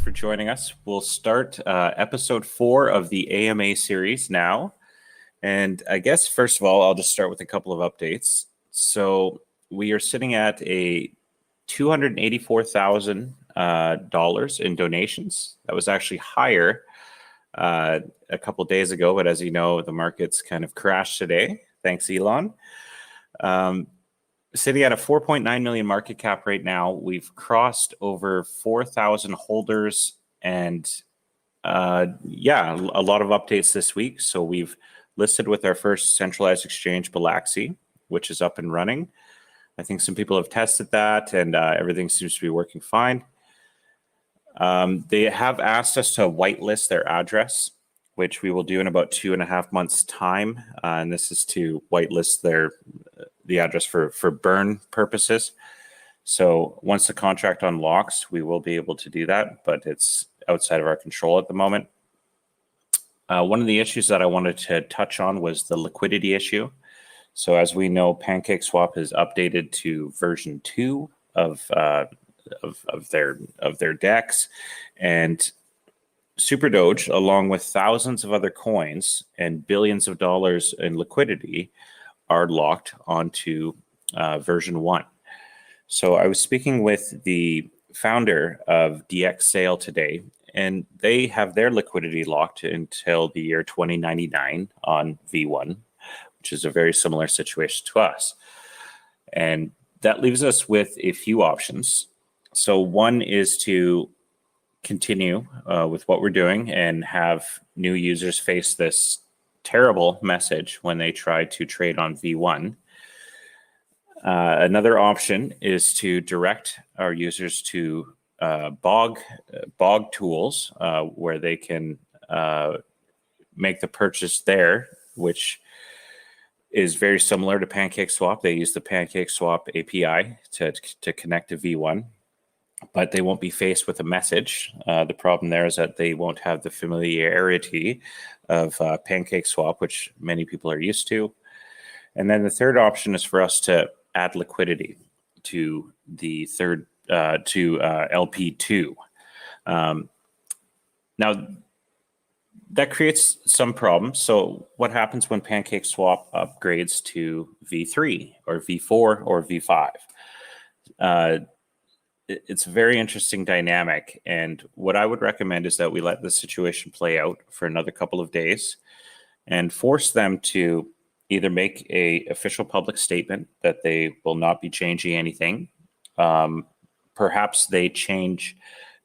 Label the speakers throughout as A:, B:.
A: for joining us. We'll start episode 4 of the AMA series now. And I guess, first of all, I'll just start with a couple of updates. So we are sitting at a $284,000 in donations. That was actually higher a couple of days ago, but as you know, the markets kind of crashed today. Thanks, Elon. Sitting at a 4.9 million market cap right now. We've crossed over 4,000 holders, and a lot of updates this week. So we've listed with our first centralized exchange, Bilaxi, which is up and running. I think some people have tested that, and everything seems to be working fine. They have asked us to whitelist their address, which we will do in about 2.5 months' time. And this is to whitelist the address for burn purposes. So once the contract unlocks, we will be able to do that, but it's outside of our control at the moment. One of the issues that I wanted to touch on was the liquidity issue. So as we know, PancakeSwap has updated to version 2 of their DEX, and SUPERDOGE, along with thousands of other coins and billions of dollars in liquidity, are locked onto version 1. So I was speaking with the founder of DX Sale today, and they have their liquidity locked until the year 2099 on V1, which is a very similar situation to us. And that leaves us with a few options. So one is to continue with what we're doing and have new users face this terrible message when they try to trade on V1. Another option is to direct our users to bog tools where they can make the purchase there, which is very similar to PancakeSwap. They use the PancakeSwap API to connect to V1, but they won't be faced with a message. The problem there is that they won't have the familiarity of PancakeSwap, which many people are used to. And then the third option is for us to add liquidity to the LP2. Now, that creates some problems. So what happens when PancakeSwap upgrades to V3 or V4 or V5? It's a very interesting dynamic. And what I would recommend is that we let the situation play out for another couple of days and force them to either make a official public statement that they will not be changing anything. Perhaps they change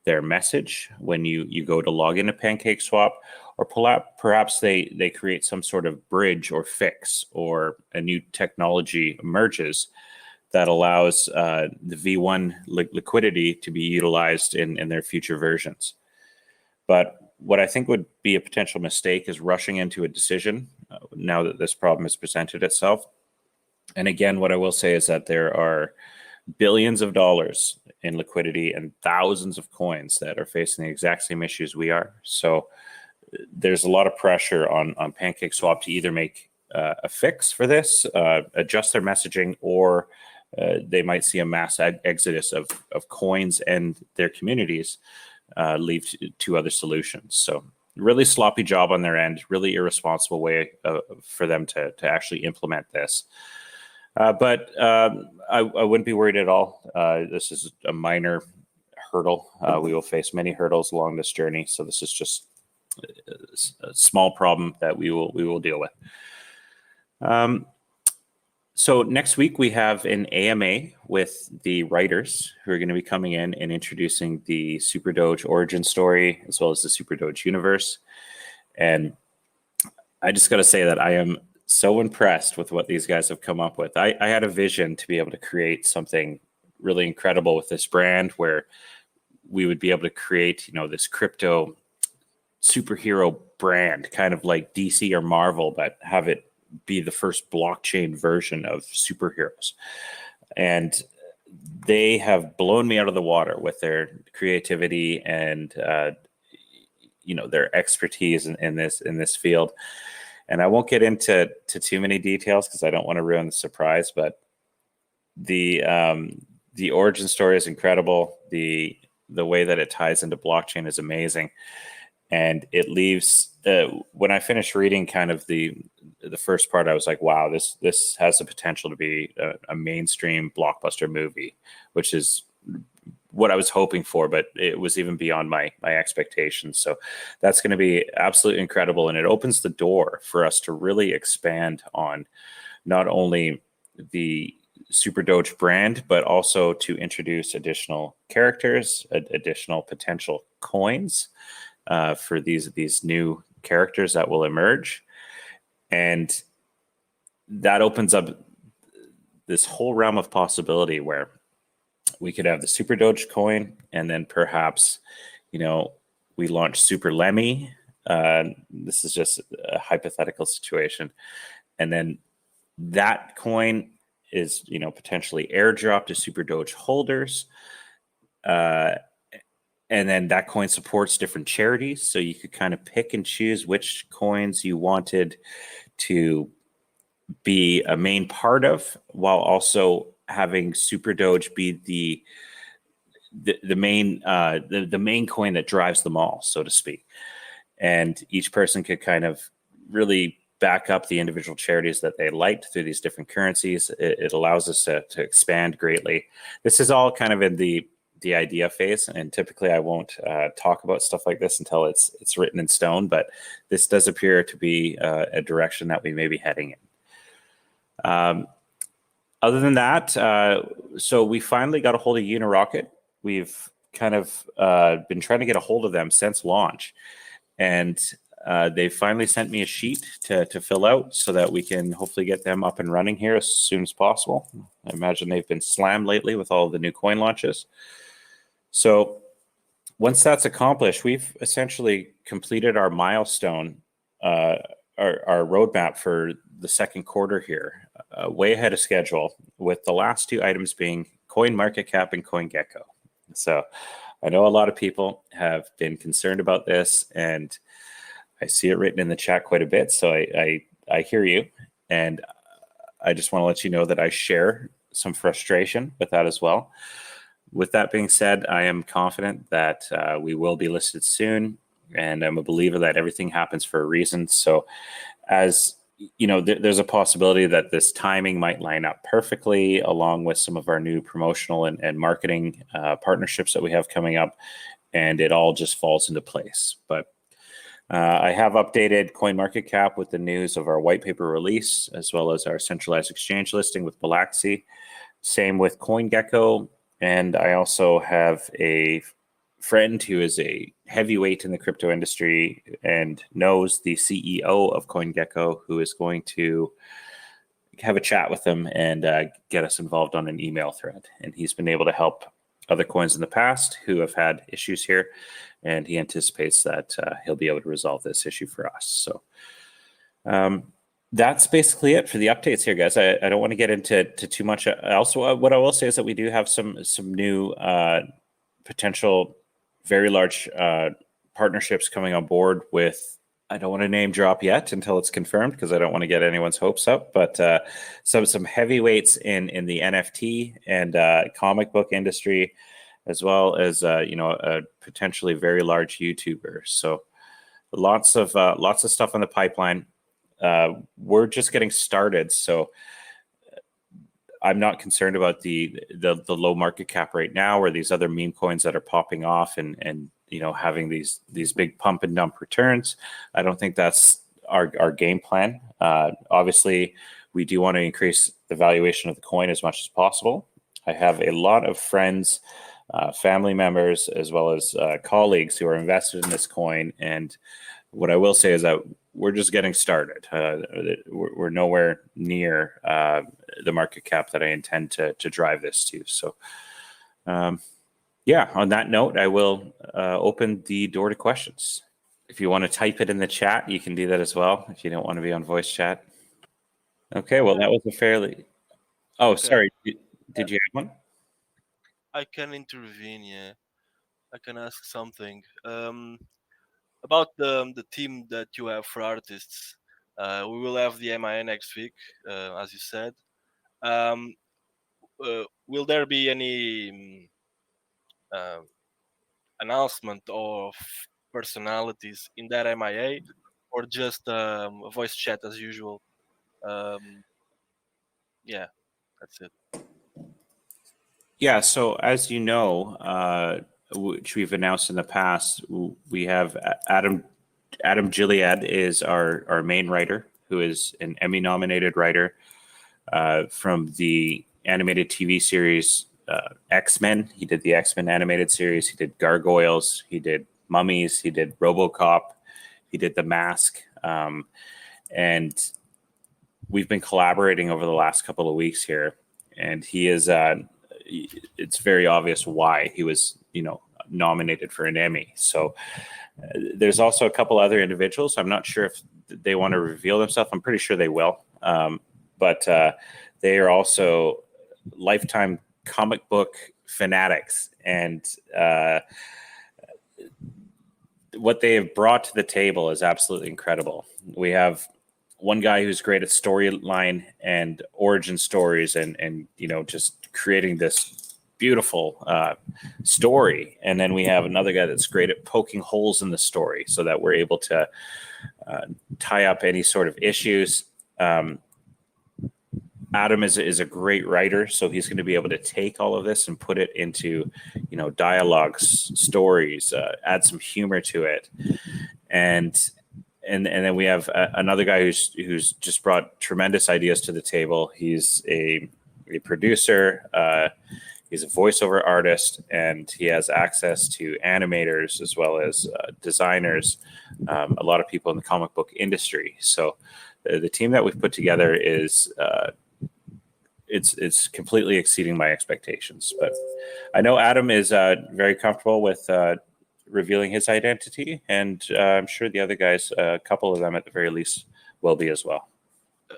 A: their message when you go to log into PancakeSwap, or perhaps they create some sort of bridge or fix, or a new technology emerges that allows the V1 liquidity to be utilized in their future versions. But what I think would be a potential mistake is rushing into a decision now that this problem has presented itself. And again, what I will say is that there are billions of dollars in liquidity and thousands of coins that are facing the exact same issues we are. So there's a lot of pressure on PancakeSwap to either make a fix for this, adjust their messaging, or they might see a mass exodus of coins and their communities leave to other solutions. So really sloppy job on their end, really irresponsible way for them to actually implement this. But I wouldn't be worried at all. This is a minor hurdle. We will face many hurdles along this journey. So this is just a small problem that we will deal with. So next week we have an AMA with the writers who are going to be coming in and introducing the SUPERDOGE origin story, as well as the SUPERDOGE universe. And I just got to say that I am so impressed with what these guys have come up with. I had a vision to be able to create something really incredible with this brand, where we would be able to create, this crypto superhero brand, kind of like DC or Marvel, but have it be the first blockchain version of superheroes. And they have blown me out of the water with their creativity and their expertise in this field. And I won't get into too many details because I don't want to ruin the surprise, but the origin story is incredible. The the way that it ties into blockchain is amazing. And it leaves, when I finished reading kind of the first part, I was like, wow, this has the potential to be a mainstream blockbuster movie, which is what I was hoping for, but it was even beyond my expectations. So that's going to be absolutely incredible. And it opens the door for us to really expand on not only the SuperDoge brand, but also to introduce additional characters, additional potential coins for these new characters that will emerge. And that opens up this whole realm of possibility where we could have the Super Doge coin, and then perhaps, we launch Super Lemmy. This is just a hypothetical situation. And then that coin is, potentially airdropped to Super Doge holders. And then that coin supports different charities. So you could kind of pick and choose which coins you wanted to be a main part of, while also having Super Doge be the main coin that drives them all, so to speak. And each person could kind of really back up the individual charities that they liked through these different currencies. It allows us to expand greatly. This is all kind of in the idea phase, and typically I won't talk about stuff like this until it's written in stone, but this does appear to be a direction that we may be heading in. Other than that, so we finally got a hold of Unirocket. We've kind of been trying to get a hold of them since launch, and they finally sent me a sheet to fill out so that we can hopefully get them up and running here as soon as possible. I imagine they've been slammed lately with all of the new coin launches. So once that's accomplished, we've essentially completed our milestone, our roadmap for the second quarter here, way ahead of schedule, with the last two items being CoinMarketCap and CoinGecko. So I know a lot of people have been concerned about this, and I see it written in the chat quite a bit. So I hear you, and I just want to let you know that I share some frustration with that as well. With that being said, I am confident that we will be listed soon, and I'm a believer that everything happens for a reason. So as there's a possibility that this timing might line up perfectly, along with some of our new promotional and marketing partnerships that we have coming up, and it all just falls into place. But I have updated CoinMarketCap with the news of our white paper release, as well as our centralized exchange listing with Bilaxi. Same with CoinGecko. And I also have a friend who is a heavyweight in the crypto industry and knows the CEO of CoinGecko, who is going to have a chat with them and get us involved on an email thread. And he's been able to help other coins in the past who have had issues here, and he anticipates that he'll be able to resolve this issue for us. So that's basically it for the updates here, guys. I don't want to get into too much else. What I will say is that we do have some new potential very large partnerships coming on board with, I don't want to name drop yet until it's confirmed, because I don't want to get anyone's hopes up, but some heavyweights in the NFT and comic book industry, as well as a potentially very large YouTuber. So lots of stuff on the pipeline. We're just getting started, so I'm not concerned about the low market cap right now, or these other meme coins that are popping off and having these big pump and dump returns. I don't think that's our game plan. Obviously, we do want to increase the valuation of the coin as much as possible. I have a lot of friends, family members, as well as colleagues who are invested in this coin, and what I will say is that we're just getting started. We're nowhere near the market cap that I intend to drive this to. So, yeah, on that note, I will open the door to questions. If you want to type it in the chat, you can do that as well, if you don't want to be on voice chat. Okay, well, that was a fairly... Oh, okay. Sorry. Did you have one?
B: I can intervene, yeah. I can ask something. About the team that you have for artists. We will have the MIA next week, as you said. Will there be any announcement of personalities in that MIA, or just a voice chat as usual? Yeah, that's it.
A: Yeah, so as you know, which we've announced in the past, we have Adam Gilead is our main writer, who is an Emmy-nominated writer from the animated TV series X-Men. He did the X-Men animated series. He did Gargoyles. He did Mummies. He did RoboCop. He did The Mask. And we've been collaborating over the last couple of weeks here. And he is, it's very obvious why he was, nominated for an Emmy. So there's also a couple other individuals. I'm not sure if they want to reveal themselves. I'm pretty sure they will. But they are also lifetime comic book fanatics. And what they have brought to the table is absolutely incredible. We have one guy who's great at storyline and origin stories and just creating this beautiful story. And then we have another guy that's great at poking holes in the story so that we're able to tie up any sort of issues. Adam is a great writer, so he's going to be able to take all of this and put it into, dialogues, stories, add some humor to it, and then we have another guy who's just brought tremendous ideas to the table. He's a producer, he's a voiceover artist, and he has access to animators as well as designers, a lot of people in the comic book industry. So the team that we've put together is it's completely exceeding my expectations. But I know Adam is very comfortable with revealing his identity, and I'm sure the other guys, a couple of them at the very least, will be as well.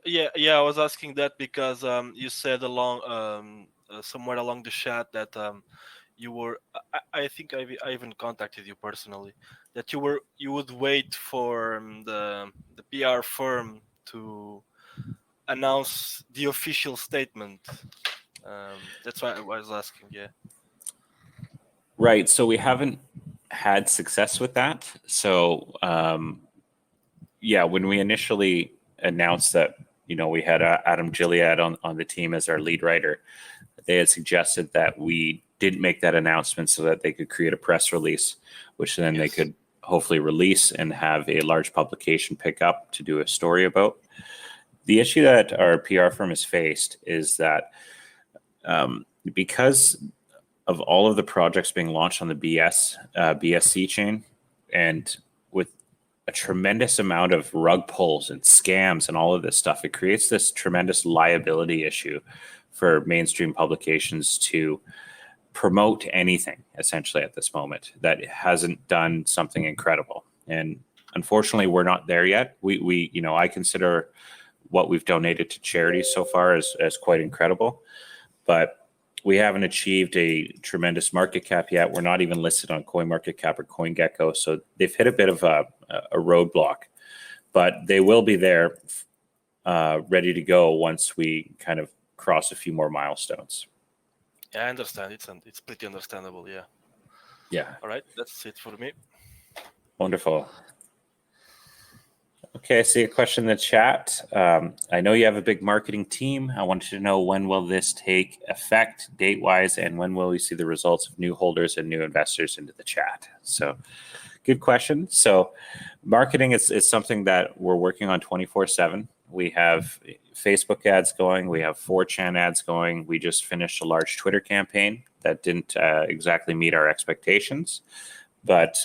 B: Yeah, I was asking that because you said along somewhere along the chat that you were. I think I even contacted you personally that you would wait for the PR firm to announce the official statement. That's why I was asking. Yeah.
A: Right. So we haven't had success with that. So when we initially announced that, we had Adam Gilead on the team as our lead writer, they had suggested that we didn't make that announcement so that they could create a press release, which then they could hopefully release and have a large publication pick up to do a story about. The issue that our PR firm has faced is that because of all of the projects being launched on the BSC chain, and with a tremendous amount of rug pulls and scams and all of this stuff, it creates this tremendous liability issue for mainstream publications to promote anything essentially at this moment that hasn't done something incredible. And unfortunately, we're not there yet. We I consider what we've donated to charities so far as quite incredible, but we haven't achieved a tremendous market cap yet. We're not even listed on CoinMarketCap or CoinGecko, so they've hit a bit of a roadblock, but they will be there ready to go once we kind of cross a few more milestones.
B: Yeah, I understand. It's pretty understandable. Yeah.
A: Yeah.
B: All right, that's it for me.
A: Wonderful. Okay, I see a question in the chat. I know you have a big marketing team. I wanted to know, when will this take effect date-wise, and when will we see the results of new holders and new investors into the chat? So good question. So marketing is something that we're working on 24/7. We have Facebook ads going. We have 4chan ads going. We just finished a large Twitter campaign that didn't exactly meet our expectations, but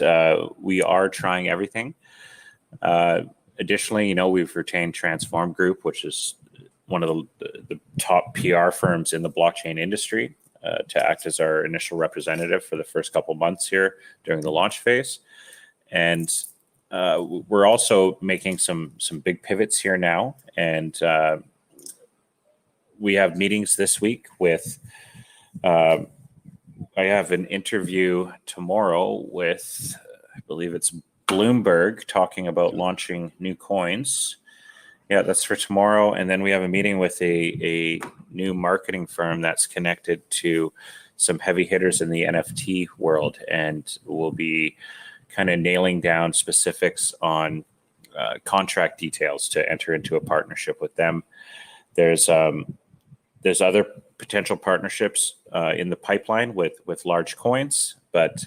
A: we are trying everything. Additionally, we've retained Transform Group, which is one of the top PR firms in the blockchain industry, to act as our initial representative for the first couple months here during the launch phase. And we're also making some big pivots here now. And we have meetings this week with, I have an interview tomorrow with, I believe it's Bloomberg, talking about launching new coins. Yeah, that's for tomorrow. And then we have a meeting with a new marketing firm that's connected to some heavy hitters in the NFT world, and we'll be kind of nailing down specifics on contract details to enter into a partnership with them. There's other potential partnerships in the pipeline with large coins, but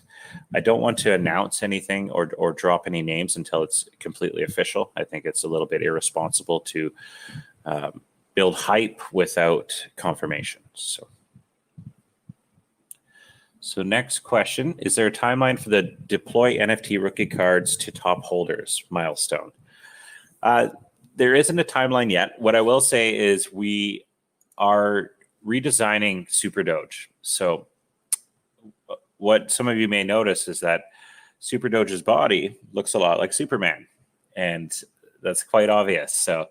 A: I don't want to announce anything or drop any names until it's completely official. I think it's a little bit irresponsible to build hype without confirmation. So next question, is there a timeline for the deploy NFT rookie cards to top holders milestone? There isn't a timeline yet. What I will say is we are redesigning SUPERDOGE. So what some of you may notice is that SUPERDOGE's body looks a lot like Superman, and that's quite obvious. So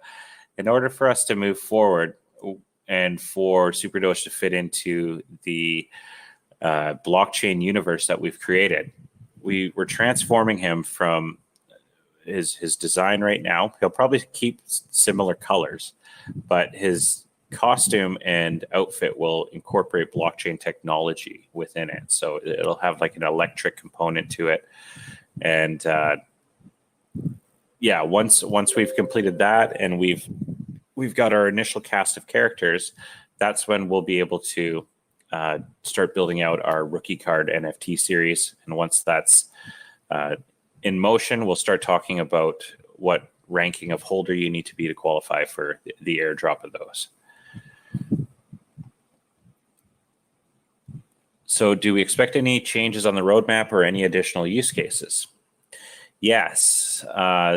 A: in order for us to move forward and for SUPERDOGE to fit into the blockchain universe that we've created, we're transforming him from his design right now. He'll probably keep similar colors, but his costume and outfit will incorporate blockchain technology within it. So it'll have like an electric component to it. And yeah, once we've completed that and we've got our initial cast of characters, that's when we'll be able to start building out our rookie card NFT series. And once that's in motion, we'll start talking about what ranking of holder you need to be to qualify for the airdrop of those. So do we expect any changes on the roadmap or any additional use cases? Yes.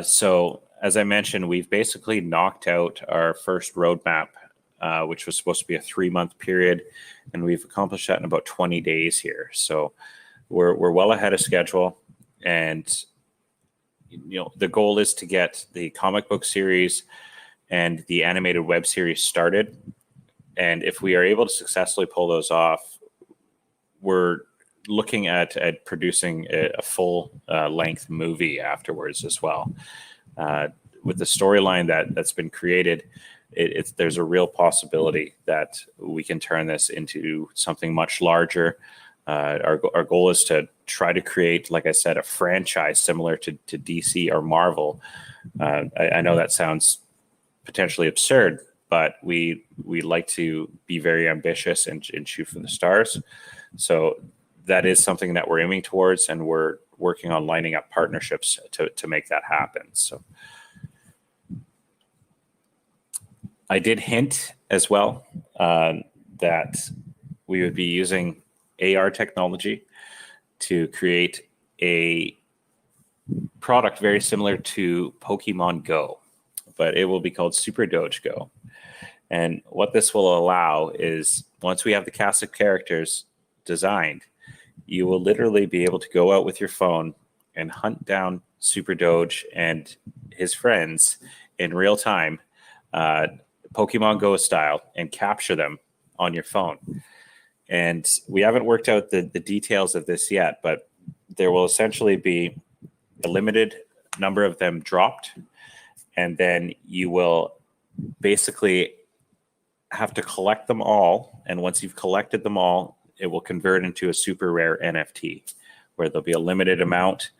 A: So as I mentioned, we've basically knocked out our first roadmap, which was supposed to be a 3-month period, and we've accomplished that in about 20 days here. So we're well ahead of schedule, and the goal is to get the comic book series and the animated web series started. And if we are able to successfully pull those off, we're looking at producing a full length movie afterwards as well. With the storyline that's been created, there's a real possibility that we can turn this into something much larger. Our goal is to try to create, like I said, a franchise similar to DC or Marvel. I know that sounds potentially absurd, but we like to be very ambitious and shoot for the stars. So that is something that we're aiming towards, and we're working on lining up partnerships to make that happen. So I did hint as well that we would be using AR technology to create a product very similar to Pokemon Go, but it will be called SUPERDOGE Go. And what this will allow is, once we have the cast of characters designed, you will literally be able to go out with your phone and hunt down SUPERDOGE and his friends in real time, Pokemon Go style, and capture them on your phone. And we haven't worked out the details of this yet, but there will essentially be a limited number of them dropped, and then you will basically have to collect them all. And once you've collected them all, it will convert into a super rare NFT where there'll be a limited amount.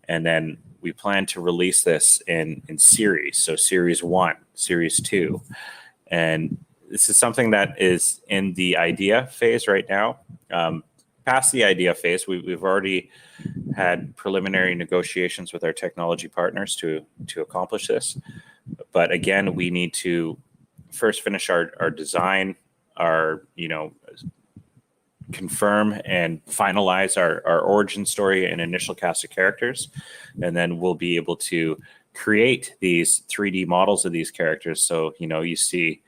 A: And then we plan to release this in series. So series 1, series 2. And this is something that is in the idea phase right now. Past the idea phase, we've already had preliminary negotiations with our technology partners to accomplish this. But again, we need to first finish our design, confirm and finalize our origin story and initial cast of characters. And then we'll be able to create these 3D models of these characters. So, you see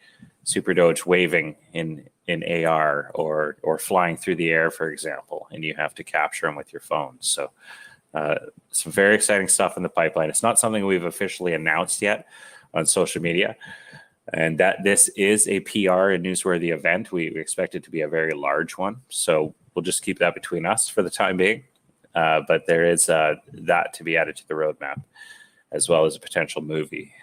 A: SUPERDOGE waving in AR or flying through the air, for example, and you have to capture them with your phone. So some very exciting stuff in the pipeline. It's not something we've officially announced yet on social media, and that this is a PR and newsworthy event. We expect it to be a very large one. So we'll just keep that between us for the time being. But there is that to be added to the roadmap, as well as a potential movie.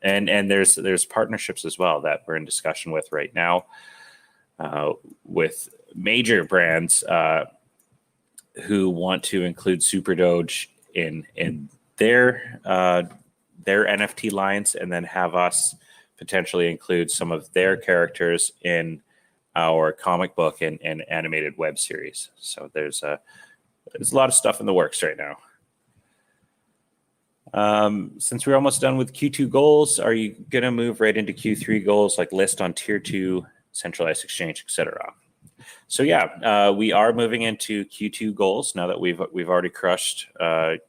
A: And there's partnerships as well that we're in discussion with right now. with major brands who want to include SuperDoge in their NFT lines, and then have us potentially include some of their characters in our comic book and animated web series. So there's a lot of stuff in the works right now. Since we're almost done with Q2 goals, are you going to move right into Q3 goals, like list on tier 2, centralized exchange, etc.? So yeah, we are moving into Q2 goals now that we've already crushed Q3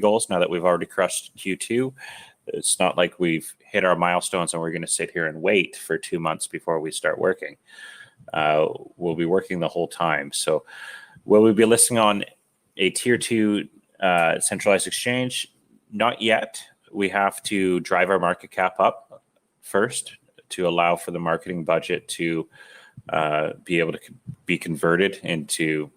A: goals. Now that we've already crushed Q2, it's not like we've hit our milestones and we're going to sit here and wait for 2 months before we start working. We'll be working the whole time. So will we be listing on a tier 2 centralized exchange? Not yet. We have to drive our market cap up first to allow for the marketing budget to be able to be converted into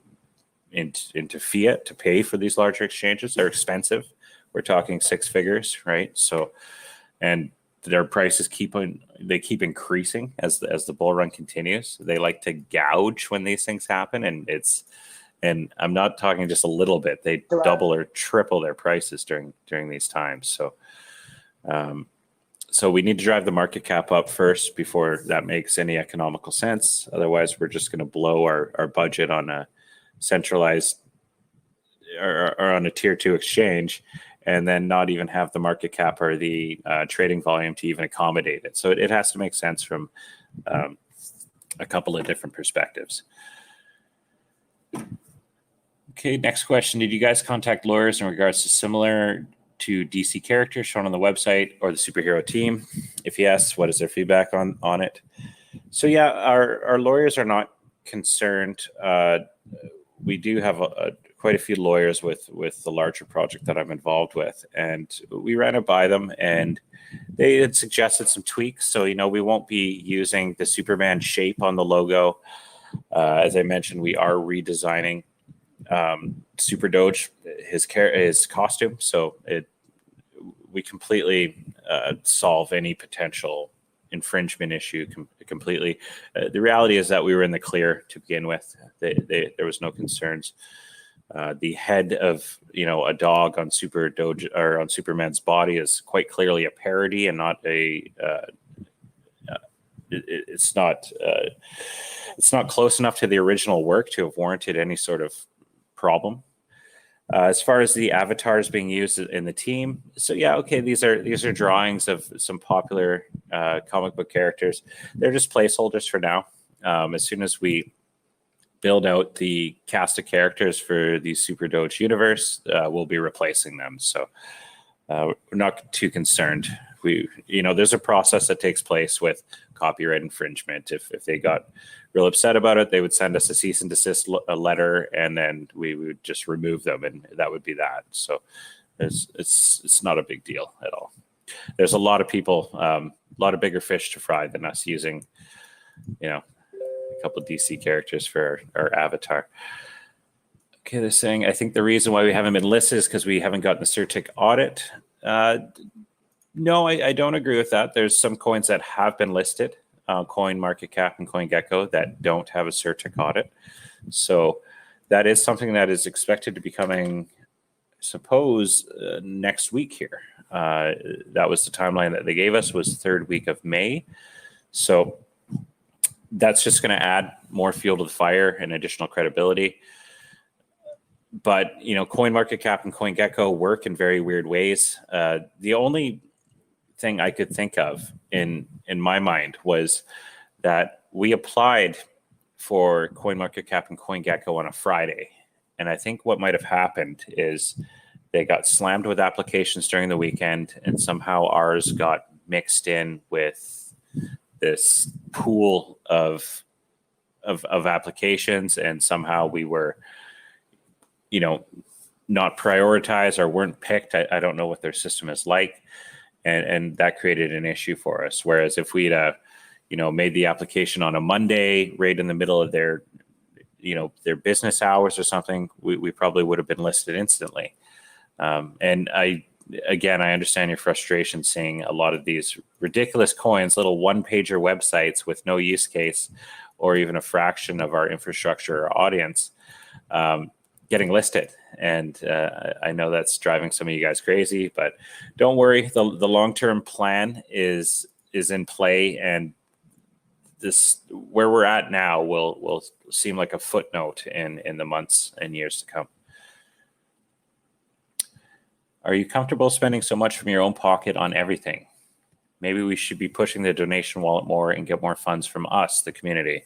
A: fiat to pay for these larger exchanges. They're expensive. We're talking 6 figures, right? So, and their prices keep increasing as the bull run continues. They like to gouge when these things happen, and I'm not talking just a little bit. They double or triple their prices during these times. So, so we need to drive the market cap up first before that makes any economical sense. Otherwise, we're just going to blow our budget on a centralized or on a tier 2 exchange, and then not even have the market cap or the trading volume to even accommodate it. So it has to make sense from a couple of different perspectives. Okay, next question. Did you guys contact lawyers in regards to similar to DC characters shown on the website or the superhero team? If yes, what is their feedback on it? So yeah, our lawyers are not concerned. We do have quite a few lawyers with the larger project that I'm involved with, and we ran it by them, and they had suggested some tweaks. So, we won't be using the Superman shape on the logo. As I mentioned, we are redesigning SuperDoge, his costume, so we completely solve any potential infringement issue completely. The reality is that we were in the clear to begin with. There was no concerns. The head of a dog on SuperDoge or on Superman's body is quite clearly a parody and not a. It's not close enough to the original work to have warranted any sort of problem. As far as the avatars being used in the team, so yeah, okay, these are drawings of some popular comic book characters. They're just placeholders for now. As soon as we build out the cast of characters for the SuperDoge universe, we'll be replacing them. So we're not too concerned. There's a process that takes place with copyright infringement. If they got real upset about it, they would send us a cease and desist letter, and then we would just remove them, and that would be that. So it's not a big deal at all. There's a lot of people, a lot of bigger fish to fry than us using, a couple of DC characters for our avatar. Okay, they're saying, I think the reason why we haven't been listed is because we haven't gotten the CERTIC audit. No, I don't agree with that. There's some coins that have been listed, CoinMarketCap and CoinGecko, that don't have a CERTIC audit. So that is something that is expected to be coming, I suppose, next week here. That was the timeline that they gave us, was 3rd week of May. So that's just going to add more fuel to the fire and additional credibility. But, CoinMarketCap and CoinGecko work in very weird ways. The only thing I could think of in my mind was that we applied for CoinMarketCap and CoinGecko on a Friday. And I think what might have happened is they got slammed with applications during the weekend, and somehow ours got mixed in with this pool of applications, and somehow we were not prioritized or weren't picked. I don't know what their system is like. And that created an issue for us. Whereas if we'd, made the application on a Monday, right in the middle of their business hours or something, we probably would have been listed instantly. And I again, I understand your frustration seeing a lot of these ridiculous coins, little one-pager websites with no use case or even a fraction of our infrastructure or audience getting listed. And I know that's driving some of you guys crazy, but don't worry. The long-term plan is in play, and this where we're at now will seem like a footnote in the months and years to come. Are you comfortable spending so much from your own pocket on everything? Maybe we should be pushing the donation wallet more and get more funds from us, the community.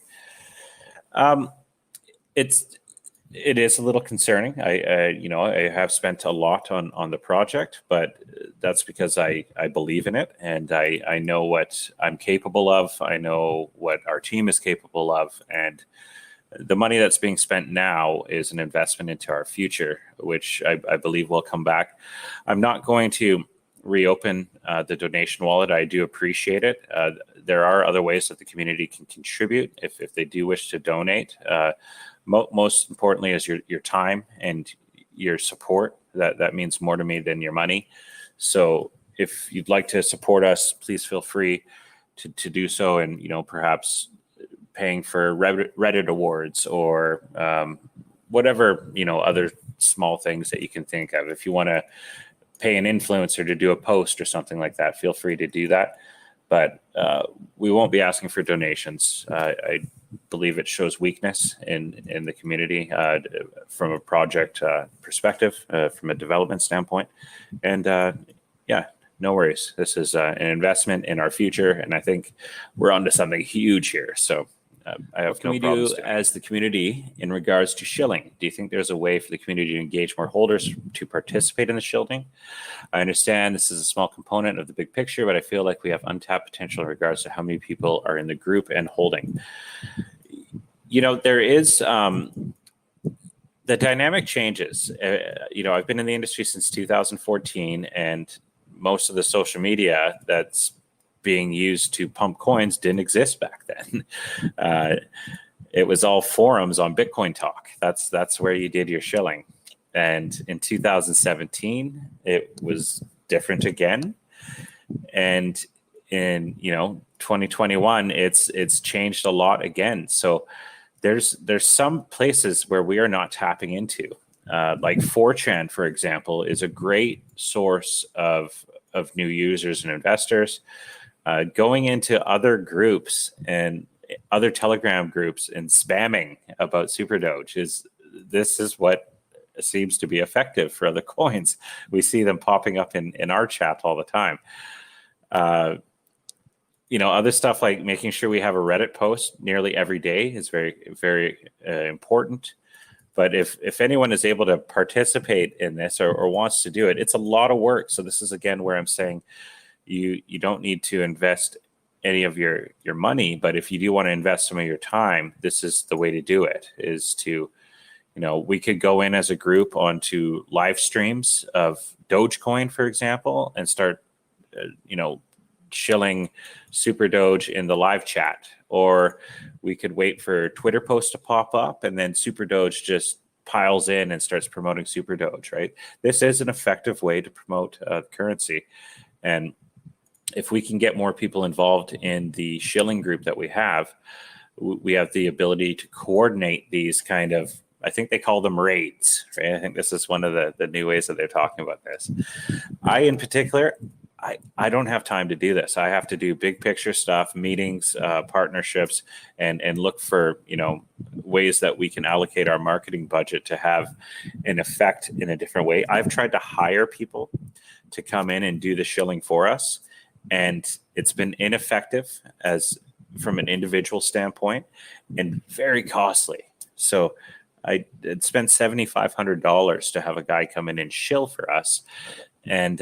A: It is a little concerning. I have spent a lot on the project, but that's because I believe in it, and I know what I'm capable of. I know what our team is capable of, and the money that's being spent now is an investment into our future, which I believe will come back. I'm not going to reopen the donation wallet. I do appreciate it. There are other ways that the community can contribute if they do wish to donate. Most importantly is your time and your support. That means more to me than your money. So if you'd like to support us, please feel free to do so, and perhaps paying for Reddit awards or whatever other small things that you can think of. If you want to pay an influencer to do a post or something like that, feel free to do that. But we won't be asking for donations. I believe it shows weakness in the community from a project perspective, from a development standpoint. And yeah, no worries. This is an investment in our future, and I think we're onto something huge here. So I have no problems. What can we do as the community in regards to shilling? Do you think there's a way for the community to engage more holders to participate in the shilling? I understand this is a small component of the big picture, but I feel like we have untapped potential in regards to how many people are in the group and holding. There is the dynamic changes. I've been in the industry since 2014, and most of the social media that's being used to pump coins didn't exist back then. It was all forums on Bitcoin Talk. That's where you did your shilling. And in 2017, it was different again. And in 2021, it's changed a lot again. So there's some places where we are not tapping into. Like 4chan, for example, is a great source of new users and investors. Going into other groups and other Telegram groups and spamming about SUPERDOGE this is what seems to be effective for other coins. We see them popping up in our chat all the time. Other stuff like making sure we have a Reddit post nearly every day is very, very important. But if anyone is able to participate in this or wants to do it, it's a lot of work. So this is, again, where I'm saying you don't need to invest any of your money. But if you do want to invest some of your time, this is the way to do it, is to, we could go in as a group onto live streams of Dogecoin, for example, and start, shilling SUPERDOGE in the live chat. Or we could wait for Twitter posts to pop up, and then SUPERDOGE just piles in and starts promoting SUPERDOGE, right? This is an effective way to promote currency. And if we can get more people involved in the shilling group that we have the ability to coordinate these kind of, I think they call them raids, right? I think this is one of the new ways that they're talking about this. In particular, I don't have time to do this. I have to do big picture stuff, meetings, partnerships, and look for, ways that we can allocate our marketing budget to have an effect in a different way. I've tried to hire people to come in and do the shilling for us, and it's been ineffective as from an individual standpoint and very costly. So I spent $7,500 to have a guy come in and shill for us, and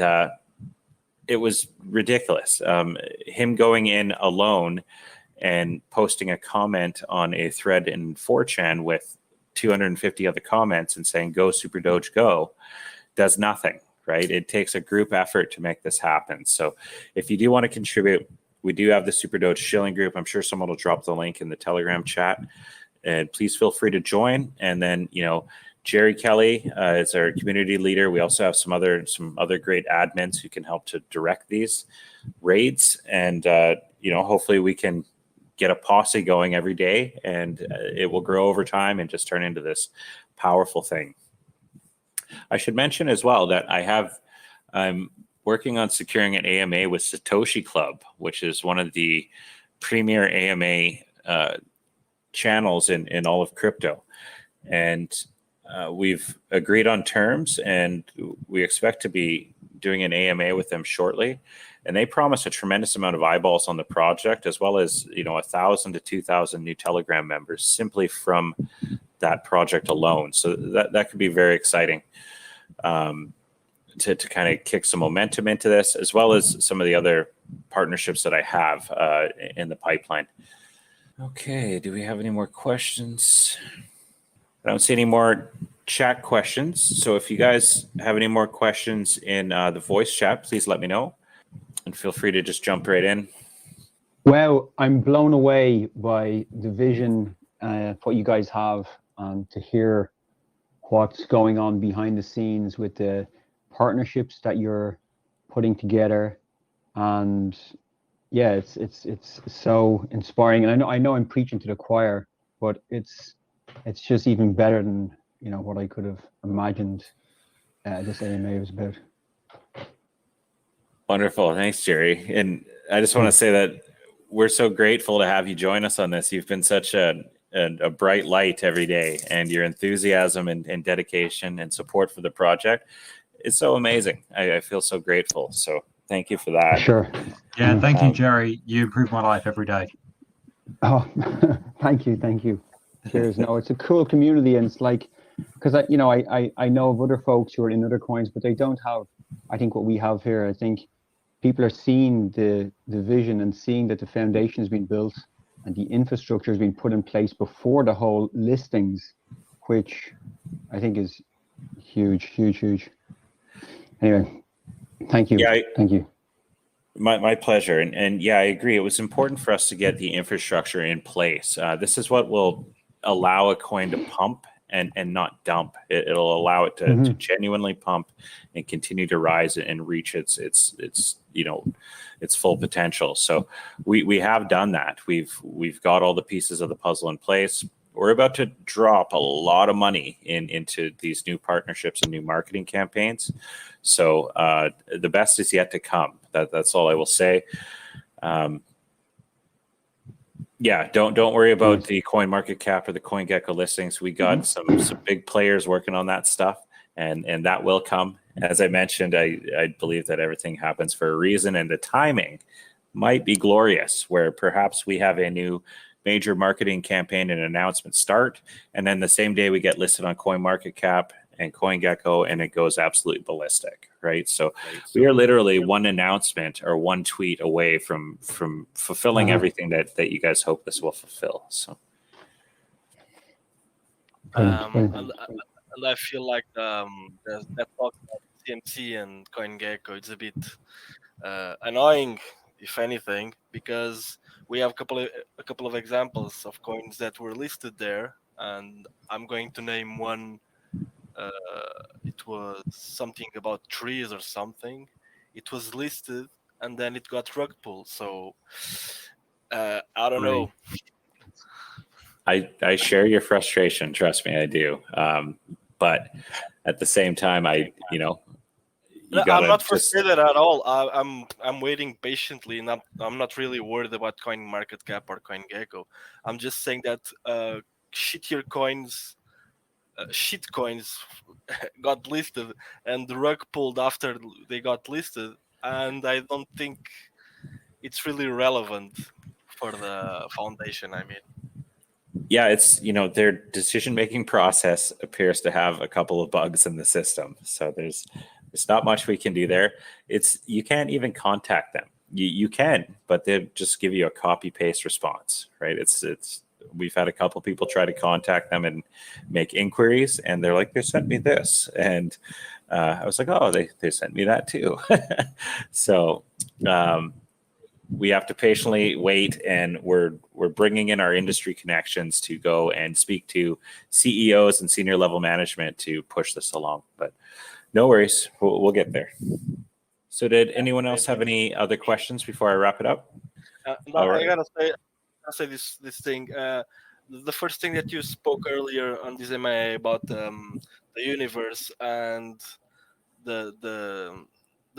A: it was ridiculous. Him going in alone and posting a comment on a thread in 4chan with 250 other comments and saying, "Go SUPERDOGE, go," does nothing, right? It takes a group effort to make this happen. So if you do want to contribute, we do have the SUPERDOGE shilling group. I'm sure someone will drop the link in the Telegram chat. And please feel free to join. And then, Jerry Kelly is our community leader. We also have some other great admins who can help to direct these raids, and hopefully we can get a posse going every day, and it will grow over time and just turn into this powerful thing. I should mention as well that I'm working on securing an AMA with Satoshi Club, which is one of the premier AMA channels in all of crypto. And we've agreed on terms, and we expect to be doing an AMA with them shortly. And they promise a tremendous amount of eyeballs on the project, as well as 1,000 to 2,000 new Telegram members simply from that project alone. So that could be very exciting to kind of kick some momentum into this, as well as some of the other partnerships that I have in the pipeline. Okay, do we have any more questions? I don't see any more chat questions. So if you guys have any more questions in the voice chat, please let me know. And feel free to just jump right in.
C: Well, I'm blown away by the vision, what you guys have, and to hear what's going on behind the scenes with the partnerships that you're putting together. And yeah, it's so inspiring. And I know I'm preaching to the choir, but it's just even better than what I could have imagined this AMA was about.
A: Wonderful. Thanks, Jerry. And I just want to say that we're so grateful to have you join us on this. You've been such a bright light every day, and your enthusiasm and dedication and support for the project is so amazing. I feel so grateful. So thank you for that.
C: Sure.
D: Yeah, thank you, Jerry. You improve my life every day.
C: Oh, thank you. Cheers. No, it's a cool community, and it's like, because I know of other folks who are in other coins, but they don't have, I think, what we have here. I think people are seeing the vision and seeing that the foundation has been built and the infrastructure has been put in place before the whole listings, which I think is huge. Anyway, thank you.
A: Yeah,
C: thank you.
A: My pleasure. And yeah, I agree. It was important for us to get the infrastructure in place. This is what will allow a coin to pump and not dump. It'll allow it to genuinely pump and continue to rise and reach its full potential. So we have done that. We've got all the pieces of the puzzle in place. We're about to drop a lot of money into these new partnerships and new marketing campaigns. So the best is yet to come. That's all I will say. Yeah, don't worry about the coin market cap or the CoinGecko listings. We got some big players working on that stuff, and that will come. As I mentioned, I believe that everything happens for a reason, and the timing might be glorious, where perhaps we have a new major marketing campaign and announcement start, and then the same day we get listed on CoinMarketCap and CoinGecko, and it goes absolutely ballistic, right? So we are literally one announcement or one tweet away from fulfilling everything that you guys hope this will fulfill. So,
B: and I feel like that talk about CMC and CoinGecko, it's a bit annoying, if anything, because we have a couple of examples of coins that were listed there, and I'm going to name one. It was something about trees or something. It was listed and then it got rug pulled. So I don't know.
A: I share your frustration. Trust me, I do. But at the same time, I'm
B: not frustrated at all. I'm waiting patiently, and I'm not really worried about CoinMarketCap or CoinGecko. I'm just saying that shittier coins. Shit coins got listed and the rug pulled after they got listed, and I don't think it's really relevant for the foundation. I mean,
A: yeah, it's their decision-making process appears to have a couple of bugs in the system, so there's not much we can do there. You can't even contact them. You can, but they just give you a copy-paste response, right? We've had a couple people try to contact them and make inquiries, and they're like, they sent me this. And I was like, oh, they sent me that too. So, we have to patiently wait, and we're bringing in our industry connections to go and speak to CEOs and senior level management to push this along. But no worries, we'll get there. So did anyone else have any other questions before I wrap it up?
B: No,
A: All right.
B: I gotta say this thing. The first thing that you spoke earlier on this MIA about the universe and the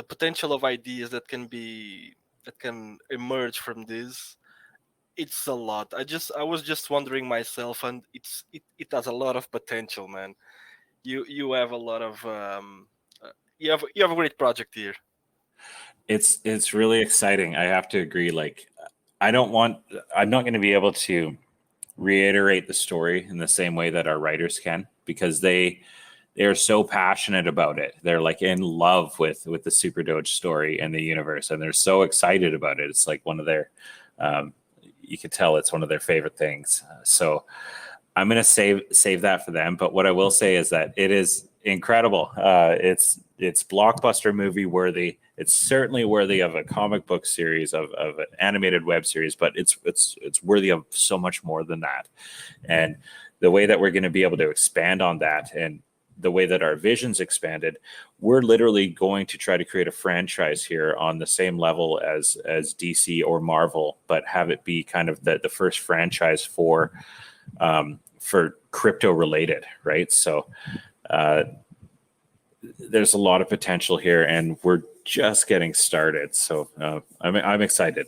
B: potential of ideas that can emerge from this. It's a lot. I was just wondering myself, and it has a lot of potential, man. You have a lot of you have a great project here.
A: It's really exciting. I have to agree. Like, I'm not going to be able to reiterate the story in the same way that our writers can, because they're so passionate about it. They're like in love with the SUPERDOGE story and the universe, and they're so excited about it. It's like one of their, you can tell it's one of their favorite things. So I'm going to save that for them. But what I will say is that it is incredible. It's blockbuster movie worthy. It's certainly worthy of a comic book series, of an animated web series, but it's worthy of so much more than that. And the way that we're going to be able to expand on that, and the way that our vision's expanded, we're literally going to try to create a franchise here on the same level as DC or Marvel, but have it be kind of the first franchise for crypto related, right? So there's a lot of potential here, and we're just getting started. So I'm excited.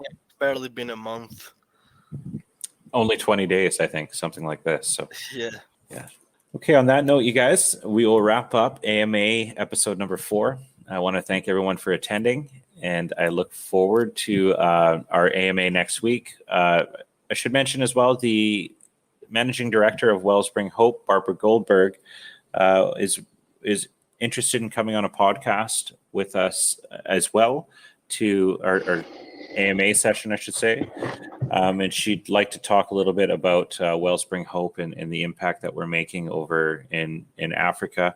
B: It's barely been a month.
A: Only 20 days, I think, something like this. So
B: yeah.
A: Okay, on that note, you guys, we will wrap up AMA episode number 4. I want to thank everyone for attending, and I look forward to our AMA next week. I should mention as well, the managing director of Wellspring Hope, Barbara Goldberg, is interested in coming on a podcast with us as well, to our AMA session, I should say. And she'd like to talk a little bit about Wellspring Hope and the impact that we're making over in Africa.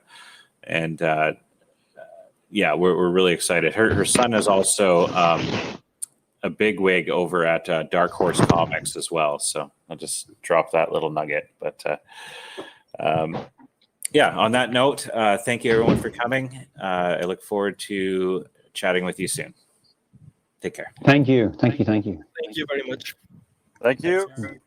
A: And we're really excited. Her son is also a bigwig over at Dark Horse Comics as well. So I'll just drop that little nugget. But on that note, thank you everyone for coming. I look forward to chatting with you soon. Take care.
C: Thank you.
B: Thank you very much.
E: Thank you.
A: Thanks.